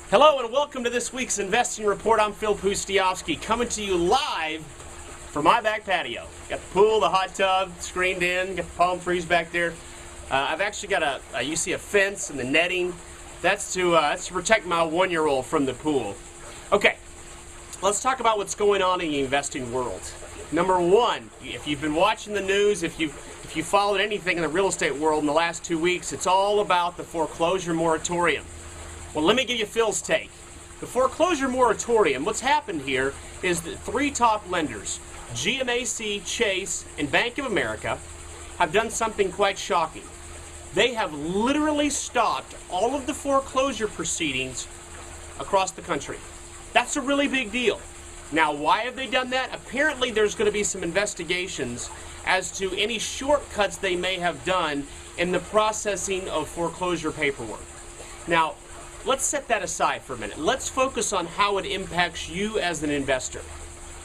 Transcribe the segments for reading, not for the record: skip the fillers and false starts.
Hello and welcome to this week's Investing Report. I'm Phil Pustiovsky coming to you live from my back patio. Got the pool, the hot tub screened in, got the palm trees back there. I've actually got you see a fence and the netting. That's to protect my one-year-old from the pool. Okay, let's talk about what's going on in the investing world. Number one, if you've been watching the news, if you followed anything in the real estate world in the last 2 weeks, it's all about the foreclosure moratorium. Well, let me give you Phil's take. The foreclosure moratorium, what's happened here is that three top lenders, GMAC, Chase, and Bank of America, have done something quite shocking. They have literally stopped all of the foreclosure proceedings across the country. That's a really big deal. Now, why have they done that? Apparently, there's going to be some investigations as to any shortcuts they may have done in the processing of foreclosure paperwork. Now, let's set that aside for a minute. Let's focus on how it impacts you as an investor.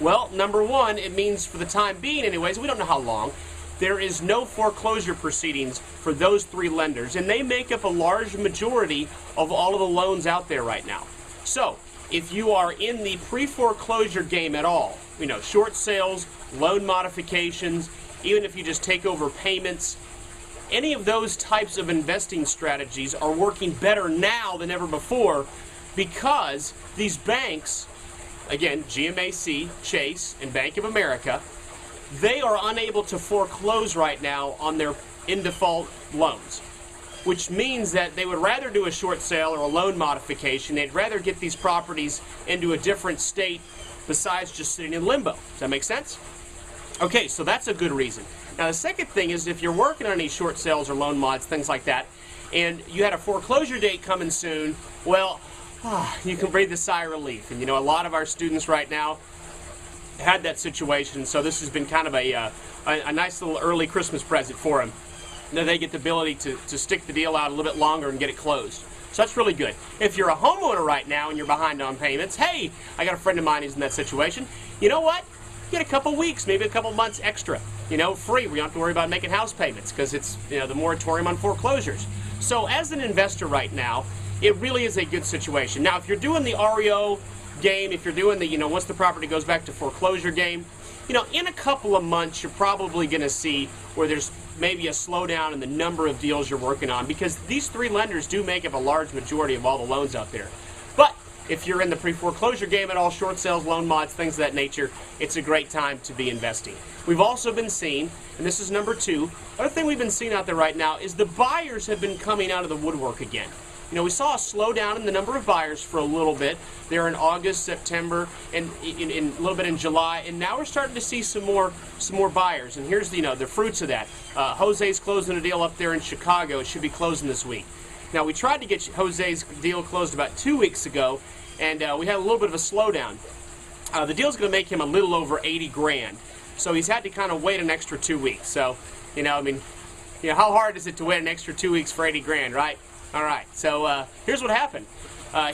Well, number one, it means for the time being anyways, we don't know how long, there is no foreclosure proceedings for those three lenders, and they make up a large majority of all of the loans out there right now. So, if you are in the pre-foreclosure game at all, short sales, loan modifications, even if you just take over payments, any of those types of investing strategies are working better now than ever before because these banks, again, GMAC, Chase, and Bank of America, they are unable to foreclose right now on their in-default loans, which means that they would rather do a short sale or a loan modification. They'd rather get these properties into a different state besides just sitting in limbo. Does that make sense? Okay, so that's a good reason. Now, the second thing is if you're working on any short sales or loan mods, things like that, and you had a foreclosure date coming soon, well, you can breathe a sigh of relief. And, a lot of our students right now had that situation, so this has been kind of a nice little early Christmas present for them. Now they get the ability to stick the deal out a little bit longer and get it closed. So that's really good. If you're a homeowner right now and you're behind on payments, hey, I got a friend of mine who's in that situation. You know what? Get a couple weeks, maybe a couple months extra, free. We don't have to worry about making house payments because it's, the moratorium on foreclosures. So as an investor right now, it really is a good situation. Now, if you're doing the REO game, if you're doing the, once the property goes back to foreclosure game, in a couple of months, you're probably going to see where there's maybe a slowdown in the number of deals you're working on because these three lenders do make up a large majority of all the loans out there. But if you're in the pre-foreclosure game at all, short sales, loan mods, things of that nature, it's a great time to be investing. We've also been seeing, and this is number two, other thing we've been seeing out there right now is the buyers have been coming out of the woodwork again. We saw a slowdown in the number of buyers for a little bit there in August, September, and in a little bit in July, and now we're starting to see some more buyers. And here's the fruits of that. Jose's closing a deal up there in Chicago. It should be closing this week. Now, we tried to get Jose's deal closed about 2 weeks ago, and we had a little bit of a slowdown. The deal's going to make him a little over 80 grand, so he's had to kind of wait an extra 2 weeks. So, how hard is it to wait an extra 2 weeks for 80 grand, right? All right. So here's what happened.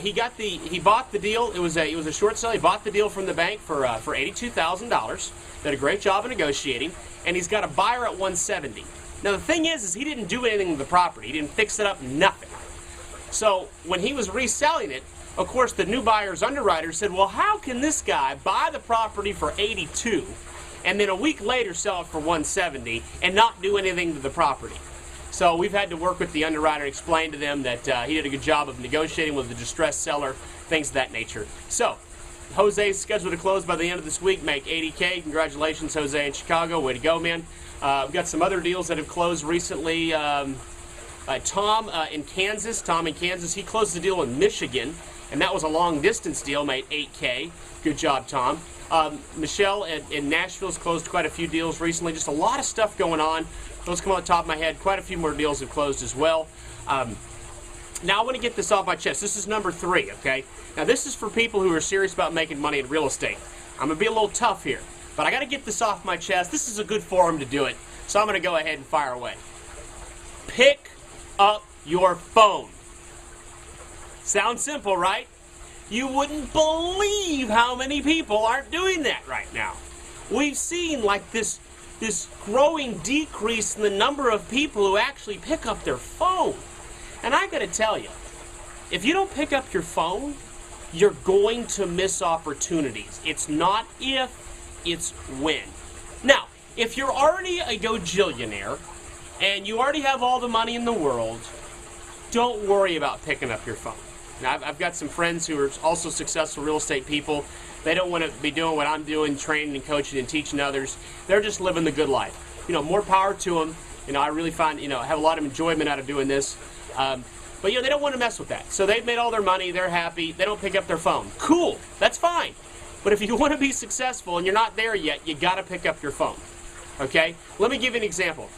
He bought the deal. It was a short sale. He bought the deal from the bank for $82,000. Did a great job of negotiating, and he's got a buyer at 170. Now the thing is he didn't do anything with the property. He didn't fix it up, nothing. So when he was reselling it, of course, the new buyer's underwriter said, well, how can this guy buy the property for 82 and then a week later sell it for 170 and not do anything to the property? So we've had to work with the underwriter and explain to them that he did a good job of negotiating with the distressed seller, things of that nature. So Jose's scheduled to close by the end of this week, make 80K. Congratulations, Jose in Chicago. Way to go, man. We've got some other deals that have closed recently. Tom in Kansas, he closed the deal in Michigan, and that was a long-distance deal, made 8K. Good job, Tom. Michelle in Nashville's closed quite a few deals recently. Just a lot of stuff going on. Those come on the top of my head. Quite a few more deals have closed as well. Now I want to get this off my chest. This is number 3, okay? Now this is for people who are serious about making money in real estate. I'm going to be a little tough here, but I got to get this off my chest. This is a good forum to do it, so I'm going to go ahead and fire away. Pick up your phone. Sounds simple, right? You wouldn't believe how many people aren't doing that right now. We've seen like this growing decrease in the number of people who actually pick up their phone. And I got to tell you, If you don't pick up your phone, you're going to miss opportunities. It's not if, it's when. Now, if you're already a gajillionaire and you already have all the money in the world, don't worry about picking up your phone. Now, I've got some friends who are also successful real estate people. They don't want to be doing what I'm doing, training and coaching and teaching others. They're just living the good life. You know, more power to them. You know, I really find, I have a lot of enjoyment out of doing this. But, they don't want to mess with that. So they've made all their money. They're happy. They don't pick up their phone. Cool. That's fine. But if you want to be successful and you're not there yet, you got to pick up your phone. Okay? Let me give you an example.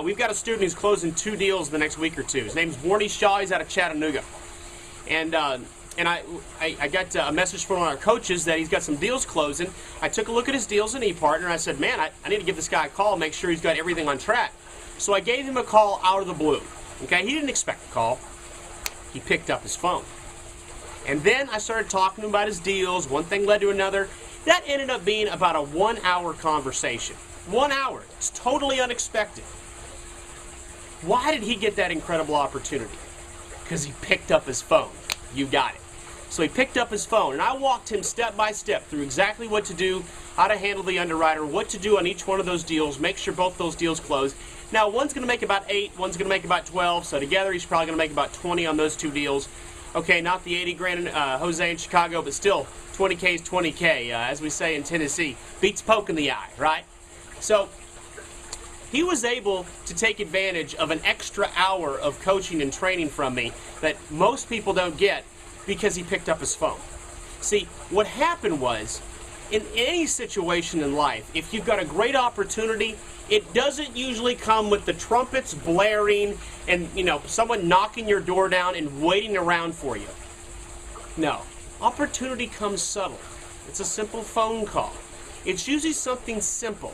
We've got a student who's closing 2 deals the next week or two. His name's Warnie Shaw. He's out of Chattanooga. And I got a message from one of our coaches that he's got some deals closing. I took a look at his deals in ePartner, and I said, man, I need to give this guy a call, make sure he's got everything on track. So I gave him a call out of the blue. Okay, he didn't expect the call. He picked up his phone. And then I started talking to him about his deals. One thing led to another. That ended up being about a 1-hour conversation. 1 hour. It's totally unexpected. Why did he get that incredible opportunity? Because he picked up his phone. You got it. So he picked up his phone, and I walked him step by step through exactly what to do, how to handle the underwriter, what to do on each one of those deals, make sure both those deals close. Now, one's going to make about 8, one's going to make about 12, so together he's probably going to make about 20 on those 2 deals. Okay, not the 80 grand Jose in Chicago, but still 20K is 20K, as we say in Tennessee. Beats poke in the eye, right? So he was able to take advantage of an extra hour of coaching and training from me that most people don't get because he picked up his phone. See, what happened was, in any situation in life, if you've got a great opportunity, it doesn't usually come with the trumpets blaring and, someone knocking your door down and waiting around for you. No. Opportunity comes subtle. It's a simple phone call. It's usually something simple.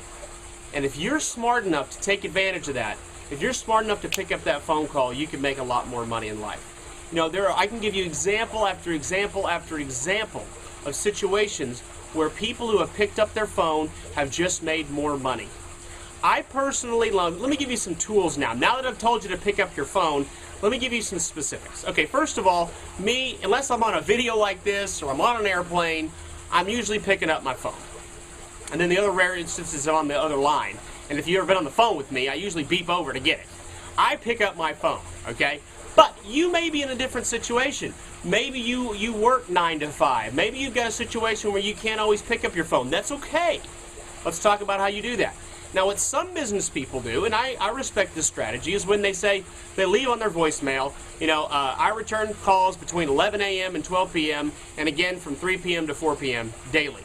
And if you're smart enough to take advantage of that, if you're smart enough to pick up that phone call, you can make a lot more money in life. I can give you example after example after example of situations where people who have picked up their phone have just made more money. I personally let me give you some tools now. Now that I've told you to pick up your phone, let me give you some specifics. Okay, first of all, me, unless I'm on a video like this or I'm on an airplane, I'm usually picking up my phone. And then the other rare instances I'm on the other line. And if you've ever been on the phone with me, I usually beep over to get it. I pick up my phone, okay? But you may be in a different situation. Maybe you work 9 to 5. Maybe you've got a situation where you can't always pick up your phone. That's okay. Let's talk about how you do that. Now, what some business people do, and I respect this strategy, is when they say, they leave on their voicemail, I return calls between 11 a.m. and 12 p.m. and again from 3 p.m. to 4 p.m. daily.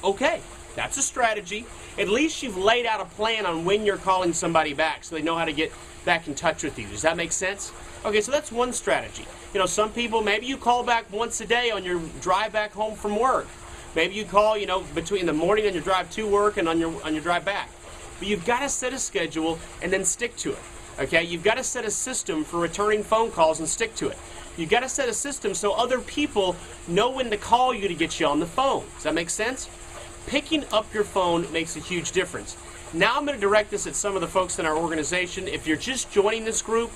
Okay, that's a strategy. At least you've laid out a plan on when you're calling somebody back so they know how to get back in touch with you. Does that make sense? Okay, so that's one strategy. Some people, maybe you call back once a day on your drive back home from work. Maybe you call, between the morning on your drive to work and on your drive back. But you've got to set a schedule and then stick to it. Okay, you've got to set a system for returning phone calls and stick to it. You've got to set a system so other people know when to call you to get you on the phone. Does that make sense? Picking up your phone makes a huge difference. Now I'm going to direct this at some of the folks in our organization. If you're just joining this group,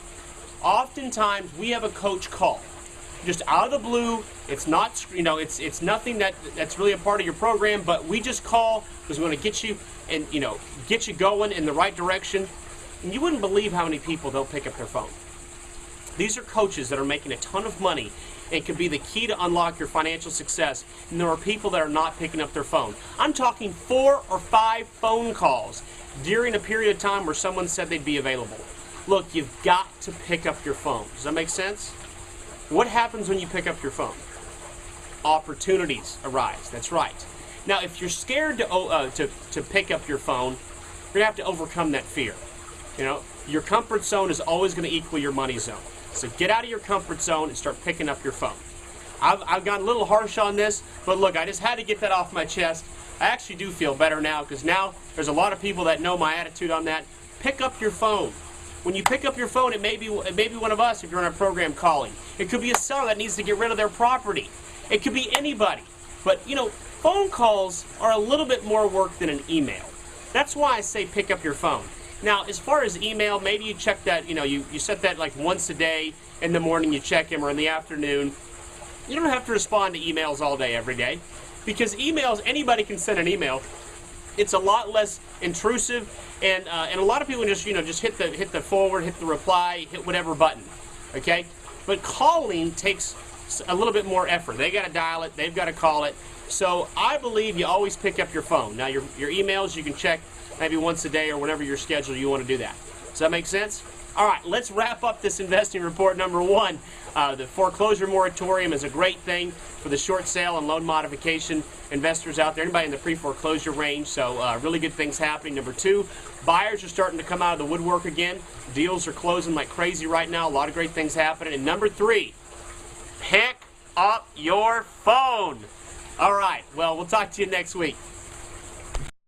oftentimes we have a coach call. Just out of the blue, it's not, it's nothing that's really a part of your program, but we just call because we want to get you and, get you going in the right direction. And you wouldn't believe how many people don't pick up their phone. These are coaches that are making a ton of money and can be the key to unlock your financial success. And there are people that are not picking up their phone. I'm talking 4 or 5 phone calls during a period of time where someone said they'd be available. Look, you've got to pick up your phone. Does that make sense? What happens when you pick up your phone? Opportunities arise. That's right. Now, if you're scared to pick up your phone, you're going to have to overcome that fear. Your comfort zone is always going to equal your money zone. So get out of your comfort zone and start picking up your phone. I've gotten a little harsh on this, but look, I just had to get that off my chest. I actually do feel better now because now there's a lot of people that know my attitude on that. Pick up your phone. When you pick up your phone, it may be one of us if you're in a program calling. It could be a seller that needs to get rid of their property. It could be anybody. But, phone calls are a little bit more work than an email. That's why I say pick up your phone. Now, as far as email, maybe you check that, you set that like once a day in the morning, you check them, or in the afternoon. You don't have to respond to emails all day, every day, because emails, anybody can send an email. It's a lot less intrusive, and a lot of people just hit the forward, hit the reply, hit whatever button, okay? But calling takes a little bit more effort. They got to dial it, they've got to call it. So I believe you always pick up your phone. Now your emails you can check maybe once a day or whenever your schedule you want to do that. Does that make sense? All right, let's wrap up this investing report number one. The foreclosure moratorium is a great thing for the short sale and loan modification investors out there, anybody in the pre-foreclosure range, so really good things happening. Number two, buyers are starting to come out of the woodwork again. Deals are closing like crazy right now. A lot of great things happening. And number three, pick up your phone. All right, well, we'll talk to you next week.